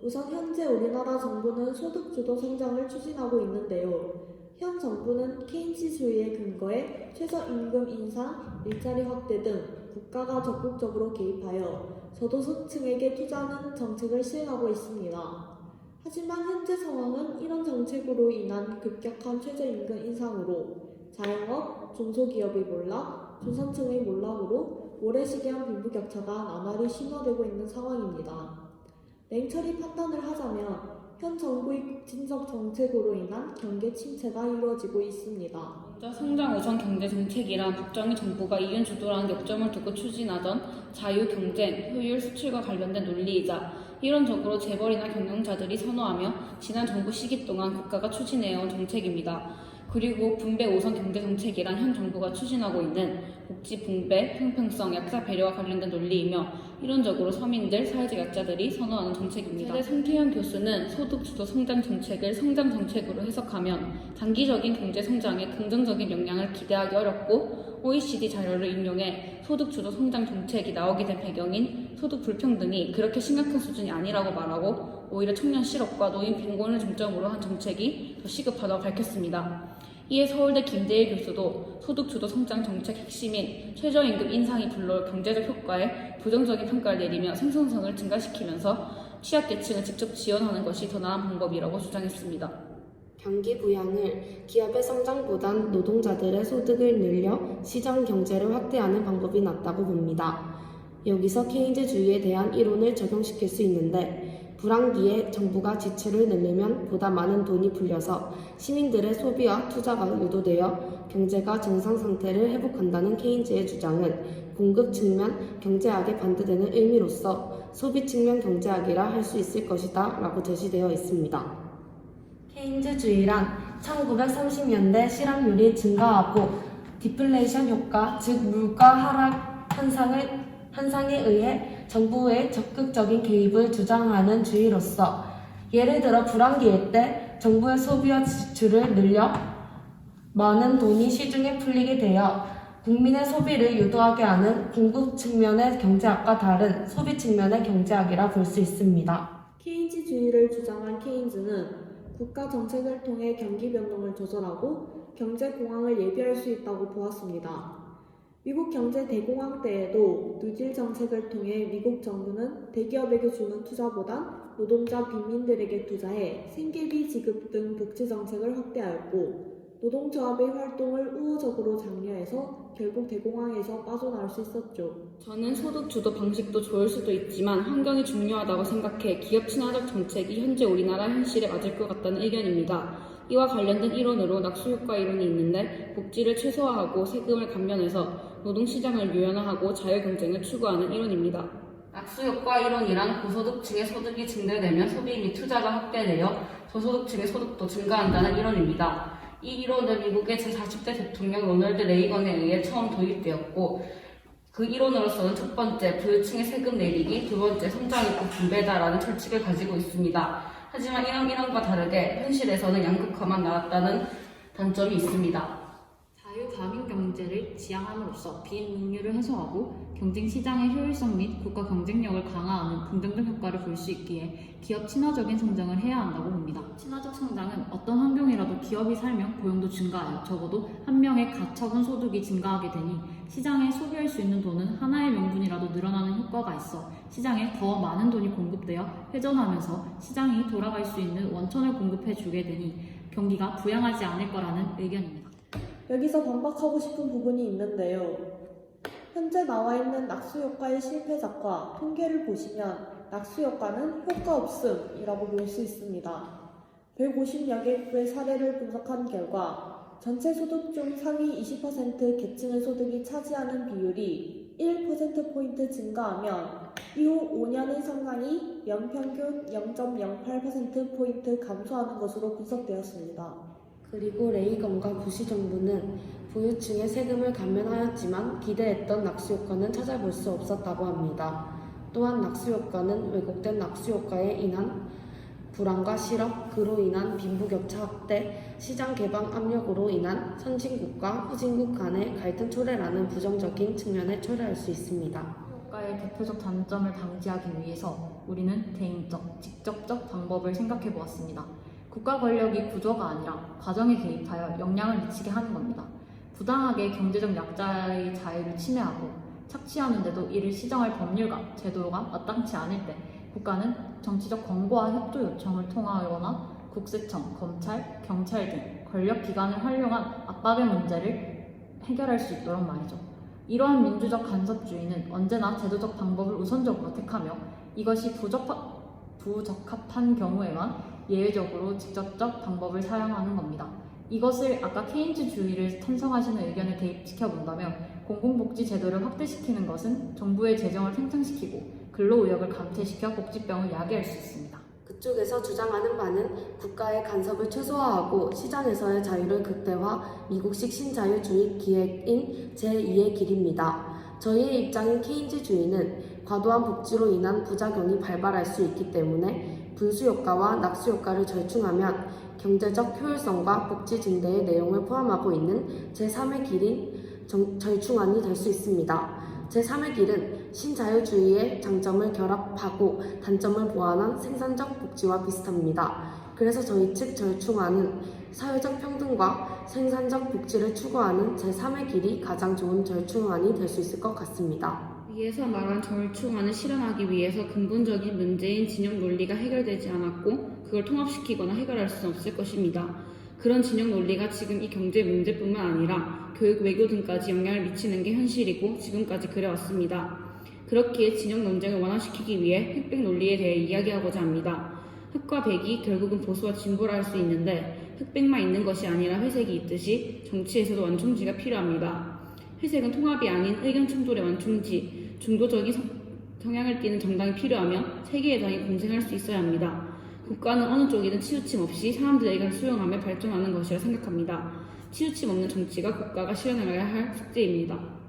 우선 현재 우리나라 정부는 소득주도 성장을 추진하고 있는데요. 현 정부는 케인즈주의에 근거해 최저임금 인상, 일자리 확대 등 국가가 적극적으로 개입하여 저소득층에게 투자하는 정책을 시행하고 있습니다. 하지만 현재 상황은 이런 정책으로 인한 급격한 최저임금 인상으로 자영업, 중소기업의 몰락, 중산층의 몰락으로 모래시계한 빈부격차가 나날이 심화되고 있는 상황입니다. 냉철히 판단을 하자면 현 정부의 국진적 정책으로 인한 경제 침체가 이루어지고 있습니다. 먼저 성장 우선 경제 정책이란 박정희 정부가 이윤 주도라는 역점을 두고 추진하던 자유, 경쟁, 효율, 수출과 관련된 논리이자 이론적으로 재벌이나 경영자들이 선호하며 지난 정부 시기 동안 국가가 추진해온 정책입니다. 그리고 분배 우선 경제 정책이란 현 정부가 추진하고 있는 복지 분배, 형평성, 약자 배려와 관련된 논리이며 이론적으로 서민들, 사회적 약자들이 선호하는 정책입니다. 최대 성태현 교수는 소득주도 성장 정책을 성장 정책으로 해석하면 단기적인 경제 성장에 긍정적인 영향을 기대하기 어렵고 OECD 자료를 인용해 소득주도 성장 정책이 나오게 된 배경인 소득 불평등이 그렇게 심각한 수준이 아니라고 말하고 오히려 청년 실업과 노인 빈곤을 중점으로 한 정책이 더 시급하다고 밝혔습니다. 이에 서울대 김대일 교수도 소득주도 성장 정책 핵심인 최저임금 인상이 불러올 경제적 효과에 부정적인 평가를 내리며 생산성을 증가시키면서 취약계층을 직접 지원하는 것이 더 나은 방법이라고 주장했습니다. 경기 부양을 기업의 성장보단 노동자들의 소득을 늘려 시장 경제를 확대하는 방법이 낫다고 봅니다. 여기서 케인즈주의에 대한 이론을 적용시킬 수 있는데 불황기에 정부가 지출을 늘리면 보다 많은 돈이 풀려서 시민들의 소비와 투자가 유도되어 경제가 정상 상태를 회복한다는 케인즈의 주장은 공급 측면 경제학에 반대되는 의미로서 소비 측면 경제학이라 할 수 있을 것이다 라고 제시되어 있습니다. 케인즈주의란 1930년대 실업률이 증가하고 디플레이션 효과, 즉 물가 하락 현상에 의해 정부의 적극적인 개입을 주장하는 주의로서 예를 들어 불황기일 때 정부의 소비와 지출을 늘려 많은 돈이 시중에 풀리게 되어 국민의 소비를 유도하게 하는 공급 측면의 경제학과 다른 소비 측면의 경제학이라 볼 수 있습니다. 케인즈주의를 주장한 케인즈는 국가 정책을 통해 경기 변동을 조절하고 경제 공황을 예비할 수 있다고 보았습니다. 미국 경제 대공황 때에도 뉴딜 정책을 통해 미국 정부는 대기업에게 주는 투자보단 노동자 빈민들에게 투자해 생계비 지급 등 복지 정책을 확대하였고 노동조합의 활동을 우호적으로 장려해서 결국 대공황에서 빠져나올 수 있었죠. 저는 소득 주도 방식도 좋을 수도 있지만 환경이 중요하다고 생각해 기업 친화적 정책이 현재 우리나라 현실에 맞을 것 같다는 의견입니다. 이와 관련된 이론으로 낙수효과 이론이 있는데 복지를 최소화하고 세금을 감면해서 노동시장을 유연화하고 자유경쟁을 추구하는 이론입니다. 낙수효과 이론이란 고소득층의 소득이 증대되면 소비 및 투자가 확대되어 저소득층의 소득도 증가한다는 이론입니다. 이 이론은 미국의 제40대 대통령 로널드 레이건에 의해 처음 도입되었고 그 이론으로서는 첫 번째, 부유층의 세금 내리기, 두 번째, 성장이고 분배다라는 철칙을 가지고 있습니다. 하지만 이런 이론과 다르게 현실에서는 양극화만 나왔다는 단점이 있습니다. 자유가격 경제를 지향함으로써 비익률을 해소하고 경쟁시장의 효율성 및 국가 경쟁력을 강화하는 긍정적 효과를 볼 수 있기에 기업 친화적인 성장을 해야 한다고 봅니다. 친화적 성장은 어떤 환경이라도 기업이 살면 고용도 증가하여 적어도 한 명의 가처분 소득이 증가하게 되니 시장에 소비할 수 있는 돈은 하나의 명분이라도 늘어나는 효과가 있어 시장에 더 많은 돈이 공급되어 회전하면서 시장이 돌아갈 수 있는 원천을 공급해 주게 되니 경기가 부양하지 않을 거라는 의견입니다. 여기서 반박하고 싶은 부분이 있는데요. 현재 나와 있는 낙수효과의 실패작과 통계를 보시면 낙수효과는 효과 없음이라고 볼 수 있습니다. 150여 개국의 사례를 분석한 결과 전체 소득 중 상위 20% 계층의 소득이 차지하는 비율이 1%포인트 증가하면 이후 5년의 성장이 연평균 0.08%포인트 감소하는 것으로 분석되었습니다. 그리고 레이건과 부시 정부는 부유층의 세금을 감면하였지만 기대했던 낙수효과는 찾아볼 수 없었다고 합니다. 또한 낙수효과는 왜곡된 낙수효과에 인한 불황과 실업, 그로 인한 빈부격차 확대, 시장 개방 압력으로 인한 선진국과 후진국 간의 갈등 초래라는 부정적인 측면을 초래할 수 있습니다. 효과의 국가의 대표적 단점을 방지하기 위해서 우리는 대인적, 직접적 방법을 생각해 보았습니다. 국가 권력이 구조가 아니라 과정에 개입하여 영향을 미치게 하는 겁니다. 부당하게 경제적 약자의 자유를 침해하고 착취하는데도 이를 시정할 법률과 제도가 마땅치 않을 때 국가는 정치적 권고와 협조 요청을 통하거나 국세청, 검찰, 경찰 등 권력기관을 활용한 압박의 문제를 해결할 수 있도록 말이죠. 이러한 민주적 간섭주의는 언제나 제도적 방법을 우선적으로 택하며 이것이 부적합한 경우에만 예외적으로 직접적 방법을 사용하는 겁니다. 이것을 아까 케인즈주의를 찬성하시는 의견에 대입시켜 본다면 공공복지 제도를 확대시키는 것은 정부의 재정을 팽창시키고 근로의욕을 감퇴시켜 복지병을 야기할 수 있습니다. 그쪽에서 주장하는 바는 국가의 간섭을 최소화하고 시장에서의 자유를 극대화, 미국식 신자유주의 기획인 제2의 길입니다. 저희의 입장인 케인즈주의는 과도한 복지로 인한 부작용이 발발할 수 있기 때문에 분수효과와 낙수효과를 절충하면 경제적 효율성과 복지 증대의 내용을 포함하고 있는 제3의 길인 절충안이 될 수 있습니다. 제3의 길은 신자유주의의 장점을 결합하고 단점을 보완한 생산적 복지와 비슷합니다. 그래서 저희 측 절충안은 사회적 평등과 생산적 복지를 추구하는 제3의 길이 가장 좋은 절충안이 될 수 있을 것 같습니다. 위에서 말한 절충안을 실현하기 위해서 근본적인 문제인 진영 논리가 해결되지 않았고 그걸 통합시키거나 해결할 수는 없을 것입니다. 그런 진영 논리가 지금 이 경제 문제뿐만 아니라 교육, 외교 등까지 영향을 미치는 게 현실이고 지금까지 그래왔습니다. 그렇기에 진영 논쟁을 완화시키기 위해 흑백 논리에 대해 이야기하고자 합니다. 흑과 백이 결국은 보수와 진보라 할 수 있는데 흑백만 있는 것이 아니라 회색이 있듯이 정치에서도 완충지가 필요합니다. 회색은 통합이 아닌 의견 충돌의 완충지, 중도적인 성향을 띠는 정당이 필요하며 세계의 당이 공생할 수 있어야 합니다. 국가는 어느 쪽이든 치우침 없이 사람들의 의견을 수용하며 발전하는 것이라 생각합니다. 치우침 없는 정치가 국가가 실현해야 할 숙제입니다.